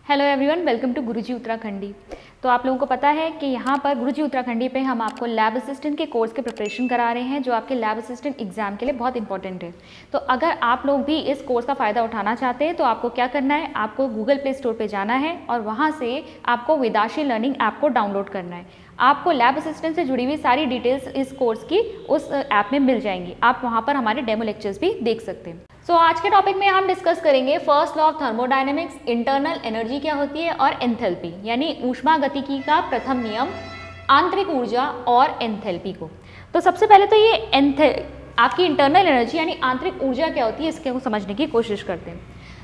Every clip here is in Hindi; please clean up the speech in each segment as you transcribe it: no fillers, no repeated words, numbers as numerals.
हेलो एवरीवन, वेलकम टू गुरुजी उत्तराखंडी। तो आप लोगों को पता है कि यहाँ पर गुरुजी उत्तराखंडी पे हम आपको लैब असिस्टेंट के कोर्स के प्रिपरेशन करा रहे हैं, जो आपके लैब असिस्टेंट एग्जाम के लिए बहुत इंपॉर्टेंट है। तो अगर आप लोग भी इस कोर्स का फ़ायदा उठाना चाहते हैं तो आपको क्या करना है, आपको गूगल प्ले स्टोर पे जाना है और वहाँ से आपको वेदाशी लर्निंग ऐप को डाउनलोड करना है। आपको लैब असिस्टेंट से जुड़ी हुई सारी डिटेल्स इस कोर्स की उस ऐप में मिल जाएंगी। आप वहाँ पर हमारे डेमो लेक्चर्स भी देख सकते हैं। आज के टॉपिक में हम डिस्कस करेंगे first law of thermodynamics, internal energy क्या होती है और एंथैल्पी यानी ऊष्मागतिकी का प्रथम नियम, आंतरिक ऊर्जा और एंथैल्पी को। तो सबसे पहले तो ये आपकी इंटरनल एनर्जी यानी आंतरिक ऊर्जा क्या होती है इसको समझने की कोशिश करते हैं।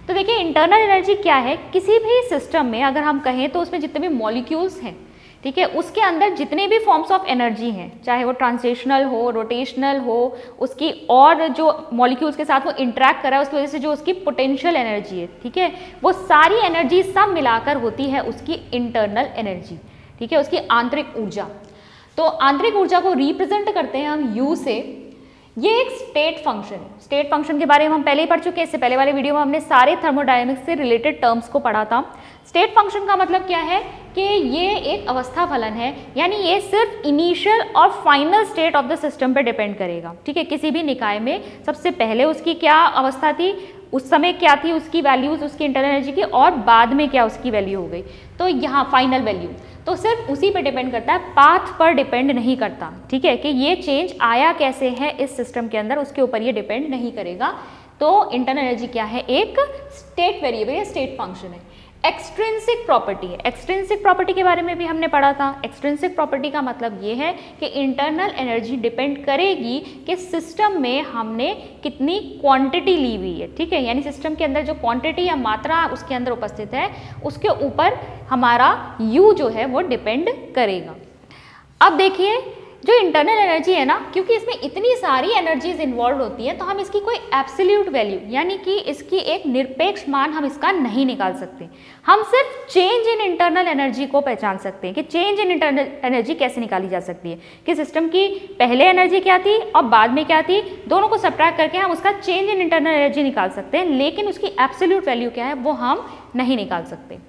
तो देखिए, इंटरनल एनर्जी क्या है, किसी भी सिस्टम में अगर हम कहें तो उसमें जितने भी मॉलिक्यूल्स हैं, ठीक है, उसके अंदर जितने भी फॉर्म्स ऑफ एनर्जी हैं, चाहे वो ट्रांसलेशनल हो, रोटेशनल हो, उसकी और जो मॉलिक्यूल्स के साथ वो इंटरेक्ट कर रहा है उसकी वजह से जो उसकी पोटेंशियल एनर्जी है, ठीक है, वो सारी एनर्जी सब मिलाकर होती है उसकी इंटरनल एनर्जी, ठीक है, उसकी आंतरिक ऊर्जा। तो आंतरिक ऊर्जा को रिप्रेजेंट करते हैं हम यू से। ये एक स्टेट फंक्शन है। स्टेट फंक्शन के बारे में हम पहले ही पढ़ चुके हैं, इससे पहले वाले वीडियो में हमने सारे थर्मोडायनेमिक्स से रिलेटेड टर्म्स को पढ़ा था। स्टेट फंक्शन का मतलब क्या है कि ये एक अवस्था फलन है, यानी ये सिर्फ इनिशियल और final state of the system पे डिपेंड करेगा, ठीक है। किसी भी निकाय में सबसे पहले उसकी क्या अवस्था थी, उस समय क्या थी उसकी वैल्यूज, उसकी इंटरनल एनर्जी की, और बाद में क्या उसकी वैल्यू हो गई। तो यहाँ फाइनल वैल्यू तो सिर्फ उसी पर डिपेंड करता है, पाथ पर डिपेंड नहीं करता, ठीक है, कि ये चेंज आया कैसे है इस सिस्टम के अंदर, उसके ऊपर ये डिपेंड नहीं करेगा। तो इंटरनल एनर्जी क्या है, एक स्टेट वेरिएबल या स्टेट फंक्शन है। एक्सट्रिंसिक प्रॉपर्टी है। एक्सट्रिंसिक प्रॉपर्टी के बारे में भी हमने पढ़ा था। एक्सट्रिंसिक प्रॉपर्टी का मतलब ये है कि इंटरनल एनर्जी डिपेंड करेगी कि सिस्टम में हमने कितनी क्वांटिटी ली हुई है, ठीक है, यानी सिस्टम के अंदर जो क्वांटिटी या मात्रा उसके अंदर उपस्थित है उसके ऊपर हमारा यू जो है वो डिपेंड करेगा। अब देखिए, जो इंटरनल एनर्जी है ना, क्योंकि इसमें इतनी सारी एनर्जीज इन्वॉल्व होती है तो हम इसकी कोई एब्सोल्यूट वैल्यू यानी कि इसकी एक निरपेक्ष मान हम इसका नहीं निकाल सकते। हम सिर्फ चेंज इन इंटरनल एनर्जी को पहचान सकते हैं कि चेंज इन इंटरनल एनर्जी कैसे निकाली जा सकती है, कि सिस्टम की पहले एनर्जी क्या थी और बाद में क्या थी, दोनों को सब्ट्रैक्ट करके हम उसका चेंज इन इंटरनल एनर्जी निकाल सकते हैं, लेकिन उसकी एब्सोल्यूट वैल्यू क्या है वो हम नहीं निकाल सकते।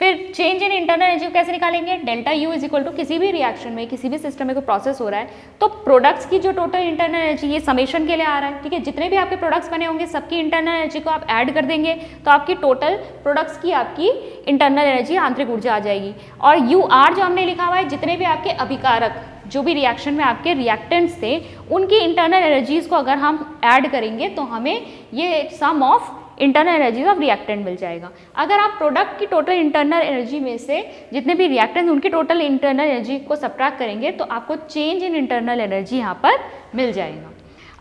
फिर चेंज इन इंटरनल एनर्जी को कैसे निकालेंगे, delta U is equal to किसी भी रिएक्शन में, किसी भी सिस्टम में कोई प्रोसेस हो रहा है तो प्रोडक्ट्स की जो टोटल इंटरनल एनर्जी, ये समेशन के लिए आ रहा है, ठीक है, जितने भी आपके प्रोडक्ट्स बने होंगे सबकी इंटरनल एनर्जी को आप ऐड कर देंगे तो आपकी टोटल प्रोडक्ट्स की आपकी इंटरनल एनर्जी आंतरिक ऊर्जा आ जाएगी। और यू आर जो हमने लिखा हुआ है, जितने भी आपके अभिकारक जो भी रिएक्शन में आपके रिएक्टेंट्स थे उनकी इंटरनल एनर्जीज को अगर हम ऐड करेंगे तो हमें ये sum of internal energy of reactant मिल जाएगा। अगर आप प्रोडक्ट की टोटल इंटरनल एनर्जी में से जितने भी रिएक्टेंट उनकी टोटल इंटरनल एनर्जी को सब्ट्रैक्ट करेंगे तो आपको चेंज इन इंटरनल एनर्जी यहाँ पर मिल जाएगा।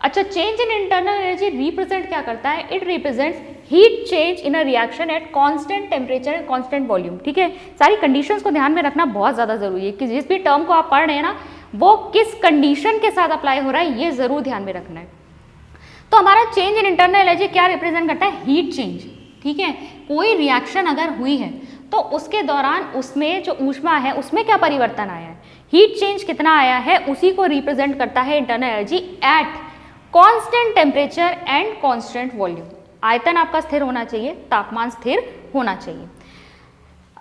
अच्छा, change in internal energy represent क्या करता है, it represents heat change in a reaction at constant temperature and constant volume, ठीक है। सारी कंडीशंस को ध्यान में रखना बहुत ज़्यादा जरूरी है कि जिस भी टर्म को आप पढ़ रहे हैं ना वो किस कंडीशन के साथ अप्लाई हो रहा है ये जरूर ध्यान में रखना है। तो हमारा चेंज इन इंटरनल एनर्जी क्या रिप्रेजेंट करता है, हीट चेंज, ठीक है। कोई रिएक्शन अगर हुई है तो उसके दौरान उसमें जो ऊष्मा है उसमें क्या परिवर्तन आया है, हीट चेंज कितना आया है, उसी को रिप्रेजेंट करता है internal energy at constant temperature and constant volume. आयतन आपका स्थिर होना चाहिए, तापमान स्थिर होना चाहिए।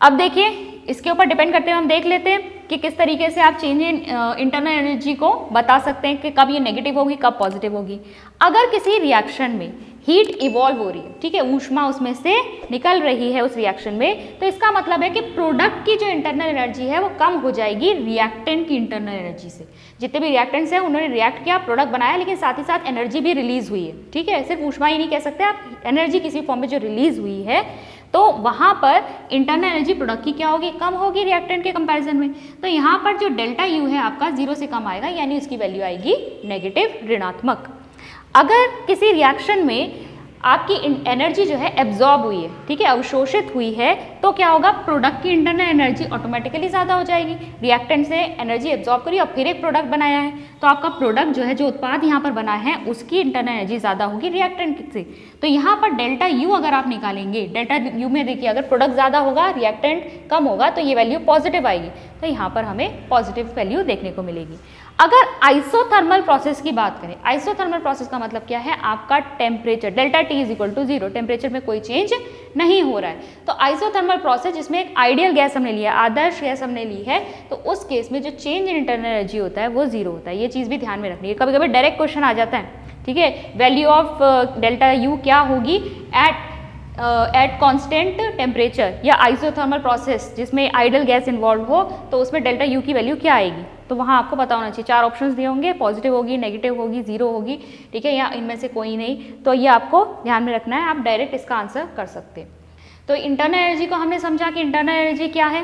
अब देखिए, इसके ऊपर डिपेंड करते हुए हम देख लेते हैं कि किस तरीके से आप चेंज इन इंटरनल एनर्जी को बता सकते हैं कि कब ये नेगेटिव होगी कब पॉजिटिव होगी। अगर किसी रिएक्शन में हीट इवॉल्व हो रही है, ठीक है, ऊष्मा उसमें से निकल रही है उस रिएक्शन में, तो इसका मतलब है कि प्रोडक्ट की जो इंटरनल एनर्जी है वो कम हो जाएगी रिएक्टेंट की इंटरनल एनर्जी से। जितने भी रिएक्टेंट्स हैं उन्होंने रिएक्ट किया, प्रोडक्ट बनाया, लेकिन साथ ही साथ एनर्जी भी रिलीज हुई है, ठीक है, सिर्फ ऊष्मा ही नहीं कह सकते आप, एनर्जी किसी फॉर्म में जो रिलीज हुई है तो वहाँ पर इंटरनल एनर्जी प्रोडक्ट की क्या होगी, कम होगी रिएक्टेंट के कंपैरिजन में। तो यहाँ पर जो डेल्टा यू है आपका 0 से कम आएगा, यानी उसकी वैल्यू आएगी नेगेटिव, ऋणात्मक। अगर किसी रिएक्शन में आपकी एनर्जी जो है एब्जॉर्ब हुई है, ठीक है, अवशोषित हुई है, तो क्या होगा, प्रोडक्ट की इंटरनल एनर्जी ऑटोमेटिकली ज़्यादा हो जाएगी। रिएक्टेंट से एनर्जी एब्जॉर्ब करी और फिर एक प्रोडक्ट बनाया है तो आपका प्रोडक्ट जो है, जो उत्पाद यहाँ पर बना है उसकी इंटरनल एनर्जी ज़्यादा होगी रिएक्टेंट से। तो यहाँ पर डेल्टा यू अगर आप निकालेंगे, डेल्टा यू में देखिए अगर प्रोडक्ट ज़्यादा होगा रिएक्टेंट कम होगा तो ये वैल्यू पॉजिटिव आएगी, तो यहाँ पर हमें पॉजिटिव वैल्यू देखने को मिलेगी। अगर आइसोथर्मल प्रोसेस की बात करें, आइसोथर्मल प्रोसेस का मतलब क्या है, आपका temperature delta T is equal to 0, temperature में कोई चेंज नहीं हो रहा है। तो आइसोथर्मल प्रोसेस जिसमें एक आइडियल गैस हमने लिया, आदर्श गैस हमने ली है, तो उस केस में जो चेंज इन इंटरनल एनर्जी होता है वो 0 होता है। ये चीज़ भी ध्यान में रखनी है, कभी कभी डायरेक्ट क्वेश्चन आ जाता है, ठीक है, वैल्यू ऑफ डेल्टा यू क्या होगी एट कांस्टेंट टेम्परेचर या आइसोथर्मल प्रोसेस जिसमें आइडियल गैस इन्वॉल्व हो, तो उसमें डेल्टा यू की वैल्यू क्या आएगी। तो वहाँ आपको पता होना चाहिए, 4 ऑप्शंस दिए होंगे, पॉजिटिव होगी, नेगेटिव होगी, 0 होगी, ठीक है, या इनमें से कोई नहीं। तो ये आपको ध्यान में रखना है, आप डायरेक्ट इसका आंसर कर सकते हैं। तो इंटरनल एनर्जी को हमने समझा कि इंटरनल एनर्जी क्या है,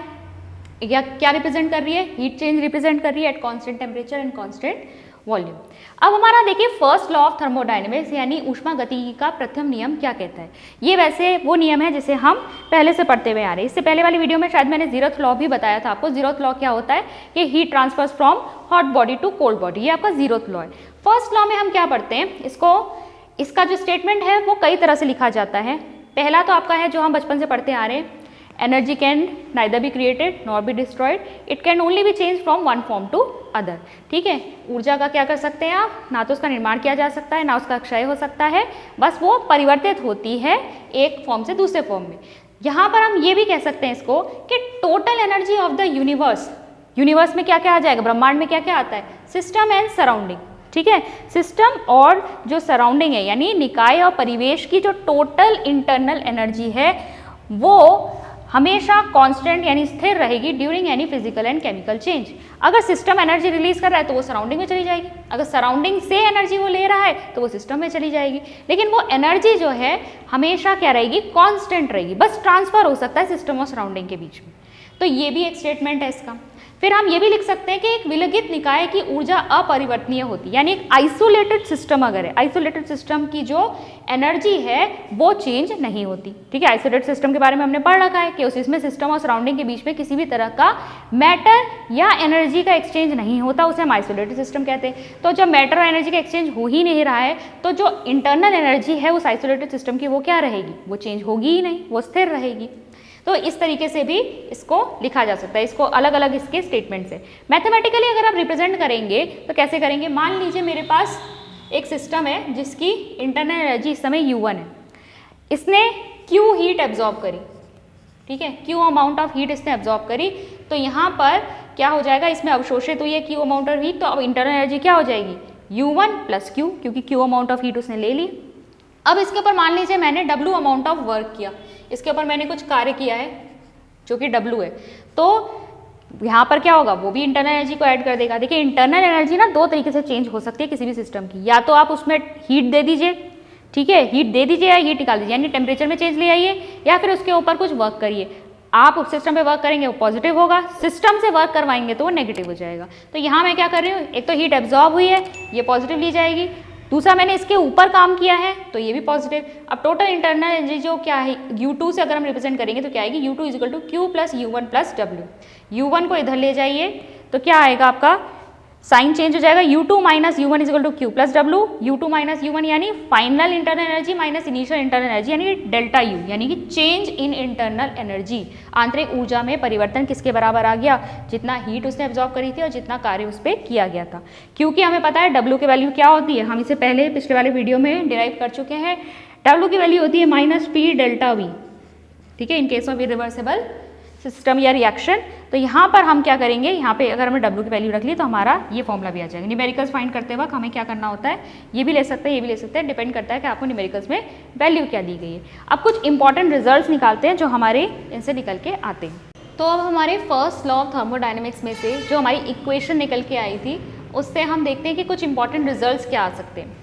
या क्या रिप्रेजेंट कर रही है, हीट चेंज रिप्रेजेंट कर रही है at constant temperature and constant volume. अब हमारा देखिए फर्स्ट लॉ ऑफ थर्मोडायनेमिक्स यानी ऊष्मागतिकी का प्रथम नियम क्या कहता है। ये वैसे वो नियम है जिसे हम पहले से पढ़ते हुए आ रहे हैं। इससे पहले वाली वीडियो में शायद मैंने 0th लॉ भी बताया था आपको। 0th लॉ क्या होता है कि heat transfers from hot body to cold body, ये आपका 0th लॉ है। फर्स्ट लॉ में हम क्या पढ़ते हैं, इसका जो स्टेटमेंट है वो कई तरह से लिखा जाता है। पहला तो आपका है जो हम बचपन से पढ़ते आ रहे हैं, energy can neither be created nor be destroyed, it can only be change from one form to other, ठीक है। ऊर्जा का क्या कर सकते हैं आप, ना तो उसका निर्माण किया जा सकता है ना उसका क्षय हो सकता है, बस वो परिवर्तित होती है एक फॉर्म से दूसरे फॉर्म में। यहाँ पर हम ये भी कह सकते हैं इसको कि total energy of the universe, universe में क्या क्या आ जाएगा, ब्रह्मांड में क्या क्या आता है, सिस्टम एंड सराउंडिंग, ठीक है। सिस्टम और जो सराउंडिंग है यानी निकाय और परिवेश की जो टोटल इंटरनल एनर्जी है वो हमेशा कांस्टेंट यानी स्थिर रहेगी during any physical and chemical change. अगर सिस्टम एनर्जी रिलीज कर रहा है तो वो सराउंडिंग में चली जाएगी, अगर सराउंडिंग से एनर्जी वो ले रहा है तो वो सिस्टम में चली जाएगी, लेकिन वो एनर्जी जो है हमेशा क्या रहेगी, कांस्टेंट रहेगी, बस ट्रांसफर हो सकता है सिस्टम और सराउंडिंग के बीच में। तो ये भी एक स्टेटमेंट है इसका। फिर हम ये भी लिख सकते हैं कि एक विलगित निकाय की ऊर्जा अपरिवर्तनीय होती है, यानी एक आइसोलेटेड सिस्टम अगर है, आइसोलेटेड सिस्टम की जो एनर्जी है वो चेंज नहीं होती, ठीक है। आइसोलेटेड सिस्टम के बारे में हमने पढ़ रखा है कि उसमें सिस्टम और सराउंडिंग के बीच में किसी भी तरह का मैटर या एनर्जी का एक्सचेंज नहीं होता, उसे हम आइसोलेटेड सिस्टम कहते हैं। तो जब मैटर और एनर्जी का एक्सचेंज हो ही नहीं रहा है तो जो इंटरनल एनर्जी है उस आइसोलेटेड सिस्टम की वो क्या रहेगी, वो चेंज होगी ही नहीं, वो स्थिर रहेगी। तो इस तरीके से भी इसको लिखा जा सकता है, इसको अलग अलग इसके स्टेटमेंट से। मैथमेटिकली अगर आप रिप्रेजेंट करेंगे तो कैसे करेंगे, मान लीजिए मेरे पास एक सिस्टम है जिसकी इंटरनल एनर्जी इस समय U1 है, इसने Q हीट एब्जॉर्ब करी, ठीक है, Q अमाउंट ऑफ हीट इसने एब्जॉर्ब करी, तो यहाँ पर क्या हो जाएगा, इसमें अवशोषित हुई है Q अमाउंट ऑफ हीट, तो अब इंटरनल एनर्जी क्या हो जाएगी, U1 प्लस Q, क्योंकि Q अमाउंट ऑफ हीट उसने ले ली। अब इसके ऊपर मान लीजिए मैंने W अमाउंट ऑफ वर्क किया, इसके ऊपर मैंने कुछ कार्य किया है जो कि W है, तो यहाँ पर क्या होगा, वो भी इंटरनल एनर्जी को ऐड कर देगा। देखिए इंटरनल एनर्जी ना दो तरीके से चेंज हो सकती है किसी भी सिस्टम की, या तो आप उसमें हीट दे दीजिए, ठीक है, हीट दे दीजिए या हीट निकाल दीजिए, यानी टेम्परेचर में चेंज ले आइए, या फिर उसके ऊपर कुछ वर्क करिए। आप उस सिस्टम पे वर्क करेंगे वो पॉजिटिव होगा, सिस्टम से वर्क करवाएंगे तो वो नेगेटिव हो जाएगा। तो यहाँ मैं क्या कर रही हूँ, एक तो हीट एब्जॉर्ब हुई है, ये पॉजिटिव ली जाएगी, दूसरा मैंने इसके ऊपर काम किया है तो ये भी पॉजिटिव। अब टोटल इंटरनल एनर्जी जो क्या है U2 से अगर हम रिप्रेजेंट करेंगे तो क्या आएगी, U2 is equal to Q plus U1 plus W। U1 को इधर ले जाइए तो क्या आएगा, आपका साइन चेंज हो जाएगा, U2 minus U1 is equal to Q plus W। U2 minus U1 यानी final internal energy minus initial internal energy यानी डेल्टा U, यानी कि चेंज इन इंटरनल एनर्जी। आंतरिक ऊर्जा में परिवर्तन किसके बराबर आ गया, जितना हीट उसने एब्जॉर्ब करी थी और जितना कार्य उस पर किया गया था। क्योंकि हमें पता है W की वैल्यू क्या होती है, हम इसे पहले पिछले वाले वीडियो में डिराइव कर चुके हैं। W की वैल्यू होती है माइनस P डेल्टा V, ठीक है, in case of irreversible system या रिएक्शन। तो यहाँ पर हम क्या करेंगे, यहाँ पे अगर हमें W की वैल्यू रख ली तो हमारा ये फॉर्मूला भी आ जाएगा। न्यूमेरिकल्स फाइंड करते वक्त हमें क्या करना होता है, ये भी ले सकते हैं ये भी ले सकते हैं, डिपेंड करता है कि आपको न्यूमेरिकल्स में वैल्यू क्या दी गई है। अब कुछ इंपॉर्टेंट रिजल्ट्स निकालते हैं जो हमारे इनसे निकल के आते हैं। तो अब हमारे फर्स्ट लॉ ऑफ थर्मोडायनेमिक्स में से जो हमारी इक्वेशन निकल के आई थी उससे हम देखते हैं कि कुछ इंपॉर्टेंट रिजल्ट्स क्या आ सकते हैं।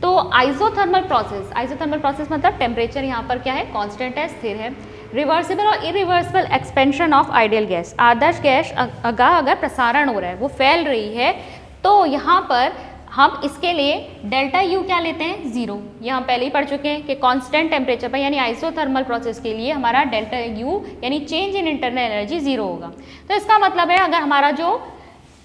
तो आइसोथर्मल प्रोसेस मतलब टेम्परेचर यहाँ पर क्या है, कांस्टेंट है, स्थिर है। रिवर्सिबल और irreversible expansion of ideal gas, Adarsh gas का अगर प्रसारण हो रहा है, वो फैल रही है, तो यहाँ पर हम इसके लिए डेल्टा U क्या लेते हैं, 0। ये हम पहले ही पढ़ चुके हैं कि कांस्टेंट टेम्परेचर पर यानी आइसोथर्मल प्रोसेस के लिए हमारा डेल्टा U यानी चेंज इन इंटरनल एनर्जी 0 होगा। तो इसका मतलब है अगर हमारा जो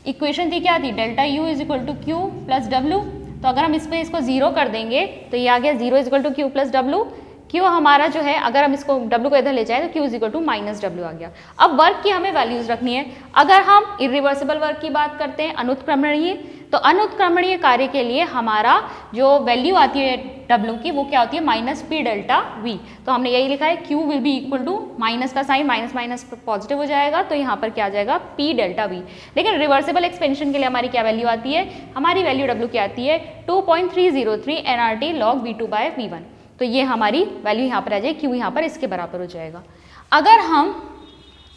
इक्वेशन थी क्या थी, delta U is equal to Q plus W, तो अगर हम इसमें इसको 0 कर देंगे तो ये आ गया 0 is equal to Q plus W। Q हमारा जो है, अगर हम इसको W को इधर ले जाए तो Q is equal to minus W आ गया। अब वर्क की हमें वैल्यूज रखनी है। अगर हम इरिवर्सिबल वर्क की बात करते हैं, अनुत्क्रमणीय, तो अनुत्क्रमणीय कार्य के लिए हमारा जो वैल्यू आती है W की वो क्या होती है -P डेल्टा V। तो हमने यही लिखा है Q will be equal to minus का साइन माइनस माइनस पॉजिटिव हो जाएगा, तो यहाँ पर क्या आ जाएगा P डेल्टा V। लेकिन रिवर्सिबल एक्सपेंशन के लिए हमारी क्या वैल्यू आती है, हमारी वैल्यू W क्या आती है 2.303 nRT log V2/V1। तो ये हमारी वैल्यू यहाँ पर आ जाएगी, Q यहाँ पर इसके बराबर हो जाएगा। अगर हम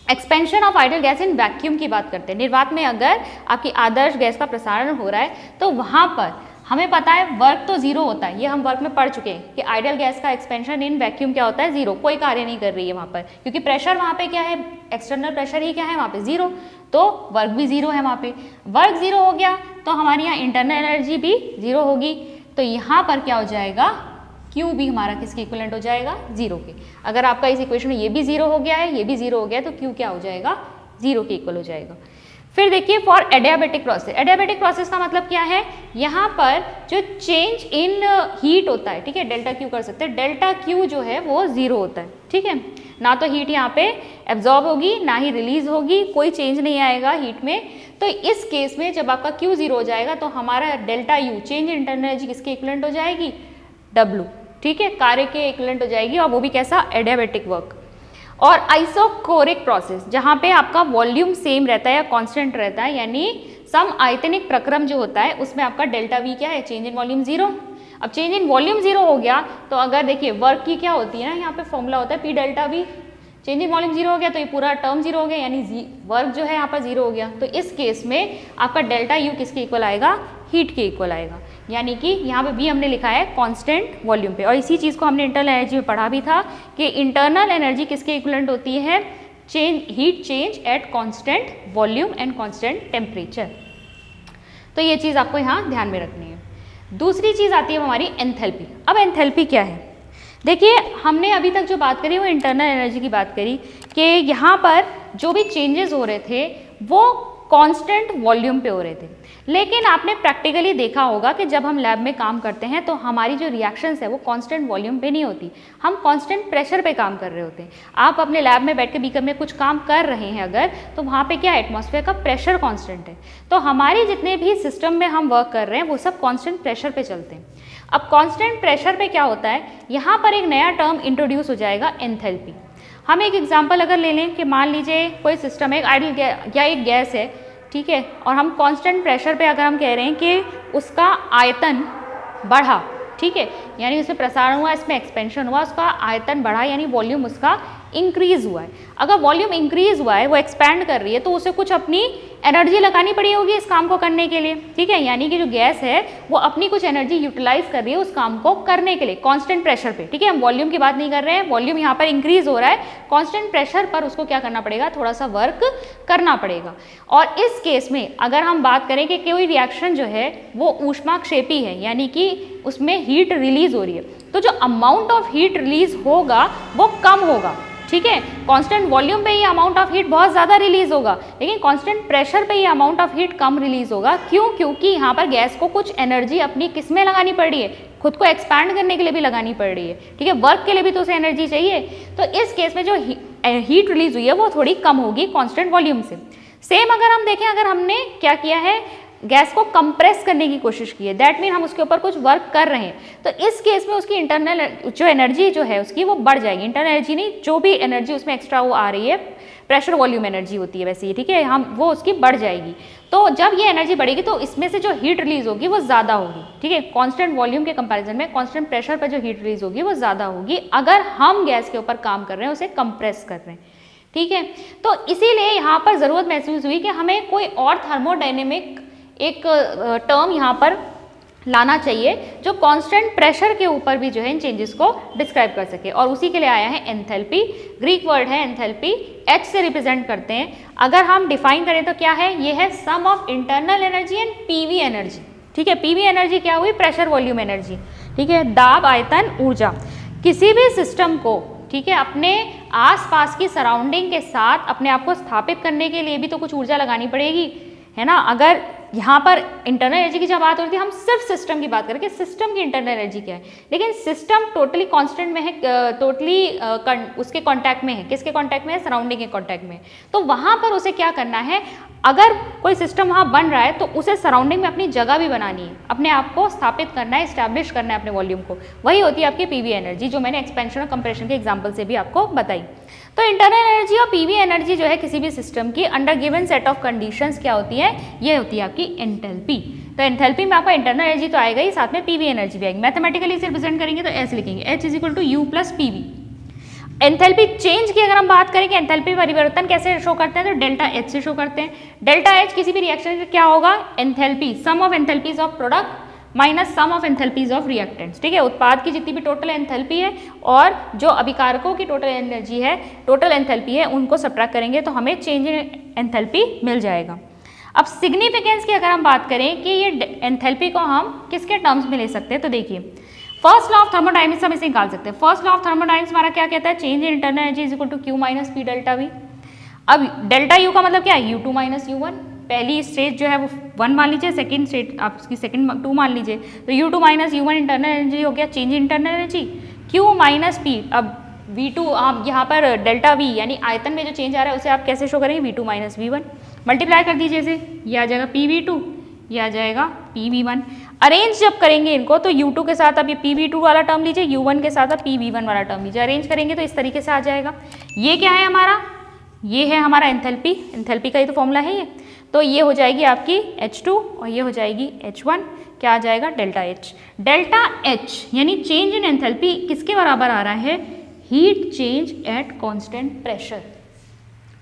expansion of ideal gas in vacuum की बात करते हैं, निर्वात में अगर आपकी आदर्श गैस का प्रसारण हो रहा है तो वहाँ पर हमें पता है वर्क तो जीरो होता है, ये हम वर्क में पढ़ चुके हैं कि आइडियल गैस का एक्सपेंशन इन वैक्यूम क्या होता है, जीरो, कोई कार्य नहीं कर रही है वहाँ पर, क्योंकि प्रेशर वहाँ पे क्या है, एक्सटर्नल प्रेशर ही क्या है वहाँ पे, जीरो, तो वर्क भी जीरो है वहाँ पे। वर्क जीरो हो गया तो हमारी यहाँ इंटरनल एनर्जी भी जीरो होगी, तो यहाँ पर क्या हो जाएगा, Q भी हमारा किसके इक्विवेलेंट हो जाएगा, जीरो के। अगर आपका इस इक्वेशन में ये भी जीरो हो गया है, ये भी जीरो हो गया है, तो Q क्या हो जाएगा, जीरो के इक्वल हो जाएगा। फिर देखिए for adiabatic process, adiabatic process का मतलब क्या है, यहाँ पर जो चेंज इन हीट होता है, ठीक है, डेल्टा Q कर सकते हैं, डेल्टा Q जो है वो जीरो होता है, ठीक है, ना तो हीट यहाँ पे एब्जॉर्ब होगी ना ही रिलीज होगी, कोई चेंज नहीं आएगा हीट में। तो इस केस में जब आपका Q जीरो हो जाएगा तो हमारा delta U change in internal energy किसके इक्विवेलेंट हो जाएगी, W, ठीक है, कार्य के इक्विवेलेंट हो जाएगी, और वो भी कैसा, एडियाबेटिक वर्क। और आइसोकोरिक प्रोसेस जहाँ पे आपका वॉल्यूम सेम रहता है या कांस्टेंट रहता है, यानी सम आयतनिक प्रक्रम जो होता है उसमें आपका डेल्टा V क्या है, चेंज इन वॉल्यूम जीरो। अब चेंज इन वॉल्यूम जीरो हो गया तो अगर देखिए वर्क की क्या होती है ना, यहाँ पे फॉर्मूला होता है P delta V, change in volume zero हो गया तो ये पूरा टर्म जीरो हो गया, यानी वर्क जो है यहाँ पर जीरो हो गया। तो इस केस में आपका डेल्टा U किसके इक्वल आएगा, हीट के इक्वल आएगा, यानी कि यहाँ पे V हमने लिखा है कांस्टेंट वॉल्यूम पे। और इसी चीज़ को हमने इंटरनल एनर्जी में पढ़ा भी था कि इंटरनल एनर्जी किसके इक्विवेलेंट होती है, heat change at constant volume and constant temperature. तो ये चीज़ आपको यहाँ ध्यान में रखनी है। दूसरी चीज़ आती है हमारी एंथैल्पी। अब एंथैल्पी क्या है, देखिए हमने अभी तक जो बात करी वो इंटरनल एनर्जी की बात करी कि यहाँ पर जो भी चेंजेस हो रहे थे वो कांस्टेंट वॉल्यूम पे हो रहे थे, लेकिन आपने प्रैक्टिकली देखा होगा कि जब हम लैब में काम करते हैं तो हमारी जो रिएक्शंस है वो कांस्टेंट वॉल्यूम पे नहीं होती, हम कांस्टेंट प्रेशर पे काम कर रहे होते हैं। आप अपने लैब में बैठ के बीकर में कुछ काम कर रहे हैं अगर, तो वहाँ पे क्या एटमॉस्फेयर का प्रेशर कांस्टेंट है, तो हमारे जितने भी सिस्टम में हम वर्क कर रहे हैं वो सब कांस्टेंट प्रेशर पे चलते हैं। अब कांस्टेंट प्रेशर पे क्या होता है, यहाँ पर एक नया टर्म इंट्रोड्यूस हो जाएगा, एंथैल्पी। हम एक एग्जाम्पल अगर ले लें कि मान लीजिए कोई सिस्टम है, एक आइडियल या एक गैस है, ठीक है, और हम कांस्टेंट प्रेशर पे अगर हम कह रहे हैं कि उसका आयतन बढ़ा, ठीक है, यानी उसमें प्रसारण हुआ, इसमें एक्सपेंशन हुआ, उसका आयतन बढ़ा, यानी वॉल्यूम उसका इंक्रीज हुआ है। अगर वॉल्यूम इंक्रीज हुआ है, वो एक्सपैंड कर रही है, तो उसे कुछ अपनी एनर्जी लगानी पड़ी होगी इस काम को करने के लिए, ठीक है, यानी कि जो गैस है वो अपनी कुछ एनर्जी यूटिलाइज कर रही है उस काम को करने के लिए कांस्टेंट प्रेशर पे, ठीक है, हम वॉल्यूम की बात नहीं कर रहे हैं, वॉल्यूम यहाँ पर इंक्रीज हो रहा है, कांस्टेंट प्रेशर पर उसको क्या करना पड़ेगा, थोड़ा सा वर्क करना पड़ेगा। और इस केस में अगर हम बात करें कि कोई रिएक्शन जो है वो ऊष्माक्षेपी है, यानी कि उसमें हीट रिलीज हो रही है, तो जो अमाउंट ऑफ हीट रिलीज होगा वो कम होगा, ठीक है, कांस्टेंट वॉल्यूम पे ये अमाउंट ऑफ हीट बहुत ज़्यादा रिलीज होगा, लेकिन कांस्टेंट प्रेशर पे ये amount of heat come release होगा। क्यों, क्योंकि यहाँ पर गैस को कुछ एनर्जी अपनी किस में लगानी पड़ रही है, खुद को एक्सपैंड करने के लिए भी लगानी पड़ रही है, ठीक है, वर्क के लिए भी तो उसे एनर्जी चाहिए। तो इस केस में जो हीट रिलीज हुई है वो थोड़ी कम होगी कांस्टेंट वॉल्यूम से। सेम अगर हम देखें, अगर हमने क्या किया है, गैस को कंप्रेस करने की कोशिश की है, दैट मीन हम उसके ऊपर कुछ वर्क कर रहे हैं, तो इस केस में उसकी इंटरनल जो एनर्जी जो है उसकी वो बढ़ जाएगी, इंटरनल एनर्जी नहीं, जो भी एनर्जी उसमें एक्स्ट्रा वो आ रही है, प्रेशर वॉल्यूम एनर्जी होती है वैसे ही, ठीक है, हम वो उसकी बढ़ जाएगी। तो जब ये एनर्जी बढ़ेगी तो इसमें से जो हीट रिलीज होगी वो ज़्यादा होगी, ठीक है, कांस्टेंट वॉल्यूम के कंपैरिजन में कांस्टेंट प्रेशर पर जो हीट रिलीज होगी वो ज़्यादा होगी अगर हम गैस के ऊपर काम कर रहे हैं, उसे कंप्रेस कर रहे हैं, ठीक है। तो इसीलिए यहाँ पर ज़रूरत महसूस हुई कि हमें कोई और थर्मोडायनेमिक एक टर्म यहाँ पर लाना चाहिए जो कांस्टेंट प्रेशर के ऊपर भी जो है इन चेंजेस को डिस्क्राइब कर सके, और उसी के लिए आया है एंथैल्पी। ग्रीक वर्ड है एंथैल्पी, H से रिप्रेजेंट करते हैं। अगर हम डिफाइन करें तो क्या है, ये है sum of internal energy and PV energy, ठीक है, पीवी एनर्जी क्या हुई, प्रेशर वॉल्यूम एनर्जी, ठीक है, दाब, आयतन, ऊर्जा। किसी भी सिस्टम को, ठीक है, अपने आसपास की सराउंडिंग के साथ अपने आप को स्थापित करने के लिए भी तो कुछ ऊर्जा लगानी पड़ेगी, है ना। अगर यहाँ पर इंटरनल एनर्जी की जब बात होती है हम सिर्फ सिस्टम की बात करें कि सिस्टम की इंटरनल एनर्जी क्या है, लेकिन सिस्टम टोटली कांस्टेंट में है, टोटली उसके कांटेक्ट में है, किसके कांटेक्ट में है, सराउंडिंग के कांटेक्ट में। तो वहाँ पर उसे क्या करना है, अगर कोई सिस्टम वहाँ बन रहा है तो उसे सराउंडिंग में अपनी जगह भी बनानी है, अपने आप को स्थापित करना है, इस्टेब्लिश करना है अपने वॉल्यूम को। वही होती है आपकी पीवी एनर्जी, जो मैंने एक्सपेंशन और कंप्रेशन के एग्जाम्पल से भी आपको बताई। तो इंटरनल एनर्जी और पीवी एनर्जी जो है किसी भी सिस्टम की under given set of conditions क्या होती है, ये होती है आपकी एंथैल्पी। तो एंथैल्पी में आपका इंटरनल एनर्जी तो आएगा ही, साथ में पीवी एनर्जी भी आएगी। मैथमेटिकली इसे रिप्रेजेंट करेंगे तो ऐसे लिखेंगे H is equal to U plus PV. Enthalpy change की अगर हम बात करें कि एंथैल्पी परिवर्तन कैसे शो करते हैं, तो डेल्टा H से शो करते हैं। डेल्टा H किसी भी रिएक्शन का क्या होगा, enthalpy, sum of enthalpies of product minus sum of enthalpies of reactants. ठीक है, उत्पाद की जितनी भी टोटल एंथैल्पी है और जो अभिकारकों की टोटल एनर्जी है, टोटल एंथैल्पी है, उनको सब्ट्रैक्ट करेंगे तो हमें चेंज इन एंथैल्पी मिल जाएगा। अब सिग्निफिकेंस की अगर हम बात करें कि ये एंथैल्पी को हम किसके टर्म्स में ले सकते हैं, तो देखिए फर्स्ट लॉ ऑफ थर्मोडायनेमिक्स हम इसे निकाल सकते हैं। फर्स्ट लॉ ऑफ थर्मोडायनेमिक्स हमारा क्या कहता है, change in internal energy is equal to Q minus P delta V. अब डेल्टा यू का मतलब क्या है, U2 माइनस U1। पहली स्टेज जो है वो 1 मान लीजिए, सेकंड स्टेज आप उसकी सेकंड 2 मान लीजिए, तो U2 minus U1 internal energy हो गया, change in internal energy. Q minus P, अब V2 आप यहाँ पर डेल्टा V यानी आयतन में जो चेंज आ रहा है उसे आप कैसे शो करेंगे, V2 माइनस V1। मल्टीप्लाई कर दीजिए इसे, ये आ जाएगा PV2, ये आ जाएगा PV1। अरेंज जब करेंगे इनको तो U2 के साथ आप ये PV2 वाला टर्म लीजिए, U1 के साथ आप PV1 वाला टर्म लीजिए। अरेंज करेंगे तो इस तरीके से आ जाएगा। ये क्या है हमारा, ये है हमारा एंथैल्पी, एंथैल्पी का ही तो फॉर्मूला है ये। तो ये हो जाएगी आपकी H2 और ये हो जाएगी H1, क्या आ जाएगा, डेल्टा H। डेल्टा H यानी चेंज इन एंथैल्पी किसके बराबर आ रहा है, heat change at constant pressure.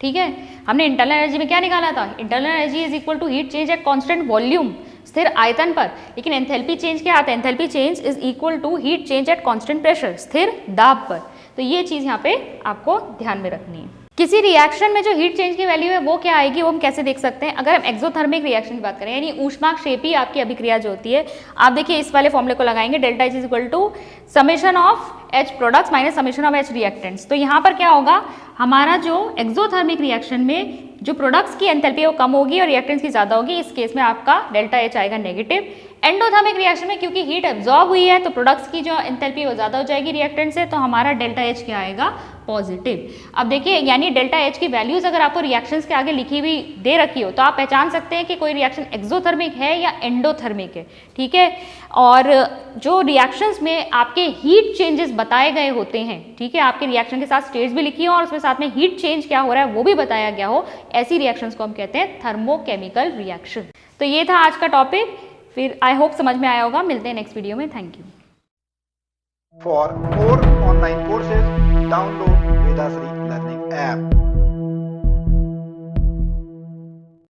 ठीक है, हमने इंटरनल एनर्जी में क्या निकाला था, internal energy is equal to heat change at constant volume, स्थिर आयतन पर। लेकिन एंथैल्पी चेंज क्या आता है, enthalpy change is equal to heat change at constant pressure, स्थिर दाब पर। तो ये चीज़ यहाँ पे आपको ध्यान में रखनी है। किसी रिएक्शन में जो हीट चेंज की वैल्यू है वो क्या आएगी, वो हम कैसे देख सकते हैं। अगर हम एक्सोथर्मिक रिएक्शन की बात करें यानी ऊष्माक्षेपी आपकी अभिक्रिया जो होती है, आप देखिए इस वाले फॉर्मूले को लगाएंगे, delta H is equal to summation of H products minus summation of H reactants. तो यहाँ पर क्या होगा, हमारा जो एक्सोथर्मिक रिएक्शन में जो प्रोडक्ट्स की एंथैल्पी वो कम होगी और रिएक्टेंट्स की ज़्यादा होगी, इस केस में आपका डेल्टा H आएगा नेगेटिव। एंडोथर्मिक रिएक्शन में क्योंकि हीट एब्जॉर्ब हुई है तो प्रोडक्ट्स की जो एंथैल्पी वो ज़्यादा हो जाएगी रिएक्टेंट से, तो हमारा डेल्टा H क्या आएगा, पॉजिटिव। अब देखिए यानी डेल्टा H की वैल्यूज़ अगर आपको रिएक्शंस के आगे लिखी हुई दे रखी हो तो आप पहचान सकते हैं कि कोई रिएक्शन एक्सोथर्मिक है या एंडोथर्मिक है। ठीक है, और जो रिएक्शंस में आपके हीट चेंजेस बताए गए होते हैं, ठीक है, आपके रिएक्शन के साथ स्टेट्स भी लिखी हो और उसमें साथ में हीट चेंज क्या हो रहा है वो भी बताया गया हो, ऐसी रिएक्शंस को हम कहते हैं थर्मोकेमिकल रिएक्शन। तो ये था आज का टॉपिक, फिर आई होप समझ में आया होगा। मिलते हैं नेक्स्ट वीडियो में, thank you. For more online courses, download Vedasri Learning app.